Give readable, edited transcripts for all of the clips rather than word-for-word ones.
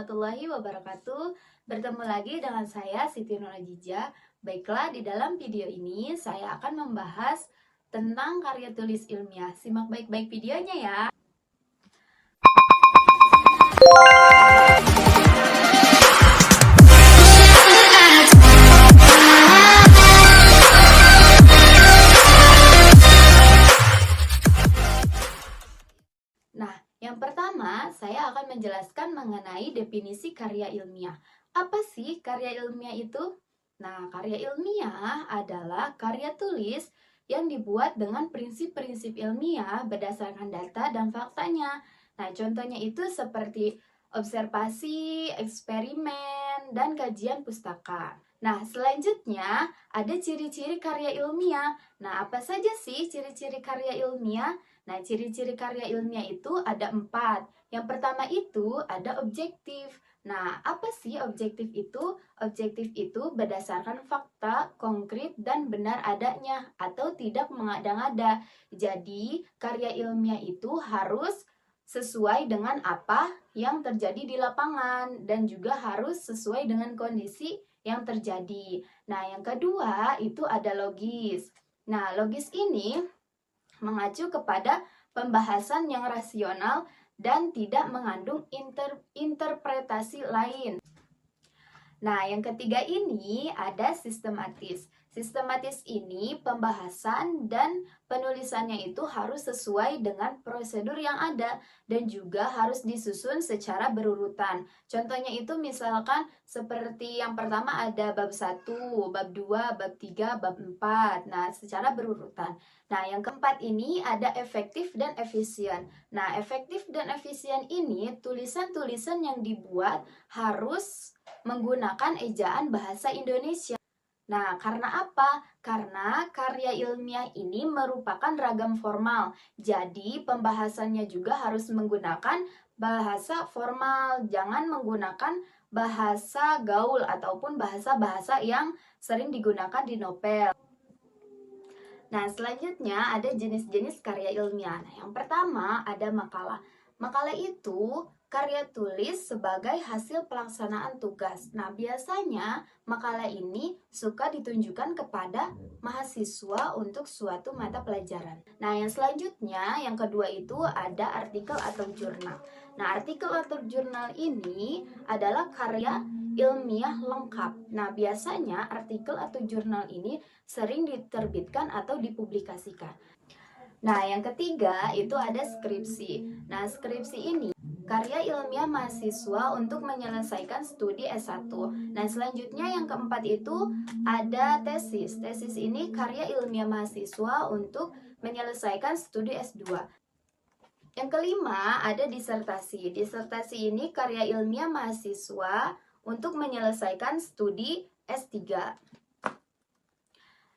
warahmatullahi wabarakatuh. Bertemu lagi dengan saya Siti Nurhajijah. Baiklah, di dalam video ini saya akan membahas tentang karya tulis ilmiah. Simak baik-baik videonya ya. Nah, yang pertama, saya akan menjelaskan mengenai definisi karya ilmiah. Apa sih karya ilmiah itu? Nah, karya ilmiah adalah karya tulis yang dibuat dengan prinsip-prinsip ilmiah berdasarkan data dan faktanya. Nah, contohnya itu seperti observasi, eksperimen, dan kajian pustaka. Nah, selanjutnya ada ciri-ciri karya ilmiah. Nah, apa saja sih ciri-ciri karya ilmiah? Nah, ciri-ciri karya ilmiah itu ada 4. Yang pertama itu ada objektif. Nah, apa sih objektif itu? Objektif itu berdasarkan fakta, konkret, dan benar adanya, atau tidak mengada-ngada. Jadi, karya ilmiah itu harus sesuai dengan apa yang terjadi di lapangan, dan juga harus sesuai dengan kondisi yang terjadi. Nah, yang kedua itu ada logis. Nah, logis ini mengacu kepada pembahasan yang rasional dan tidak mengandung interpretasi lain. Nah, yang ketiga ini ada sistematis. Sistematis ini pembahasan dan penulisannya itu harus sesuai dengan prosedur yang ada dan juga harus disusun secara berurutan. Contohnya itu misalkan seperti yang pertama ada bab 1, bab 2, bab 3, bab 4. Nah, secara berurutan. Nah, yang keempat ini ada efektif dan efisien. Nah, efektif dan efisien ini tulisan-tulisan yang dibuat harus menggunakan ejaan bahasa Indonesia. Nah, karena apa? Karena karya ilmiah ini merupakan ragam formal. Jadi, pembahasannya juga harus menggunakan bahasa formal. Jangan menggunakan bahasa gaul ataupun bahasa-bahasa yang sering digunakan di novel. Nah, selanjutnya ada jenis-jenis karya ilmiah. Nah, yang pertama ada makalah. Makalah itu karya tulis sebagai hasil pelaksanaan tugas. Nah, biasanya makalah ini suka ditunjukkan kepada mahasiswa untuk suatu mata pelajaran. Nah, yang selanjutnya, yang kedua itu ada artikel atau jurnal. Nah, artikel atau jurnal ini adalah karya ilmiah lengkap. Nah, biasanya artikel atau jurnal ini sering diterbitkan atau dipublikasikan. Nah, yang ketiga itu ada skripsi. Nah, skripsi ini karya ilmiah mahasiswa untuk menyelesaikan studi S1. Nah, selanjutnya yang keempat itu ada tesis. Tesis ini karya ilmiah mahasiswa untuk menyelesaikan studi S2. Yang kelima ada disertasi. Disertasi ini karya ilmiah mahasiswa untuk menyelesaikan studi S3.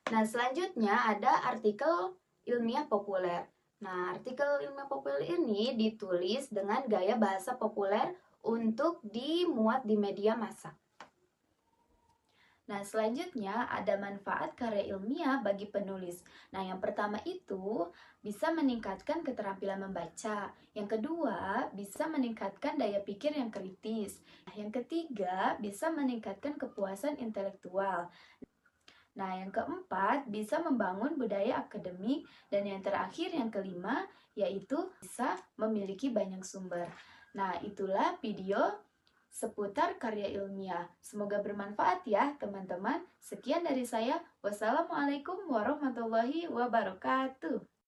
Nah, selanjutnya ada artikel ilmiah populer. Nah, artikel ilmiah populer ini ditulis dengan gaya bahasa populer untuk dimuat di media massa. Nah, selanjutnya ada manfaat karya ilmiah bagi penulis. Nah, yang pertama itu bisa meningkatkan keterampilan membaca. Yang kedua, bisa meningkatkan daya pikir yang kritis. Nah, yang ketiga, bisa meningkatkan kepuasan intelektual. Nah, yang keempat, bisa membangun budaya akademik. Dan yang terakhir, yang kelima, yaitu bisa memiliki banyak sumber. Nah, itulah video seputar karya ilmiah. Semoga bermanfaat ya, teman-teman. Sekian dari saya. Wassalamualaikum warahmatullahi wabarakatuh.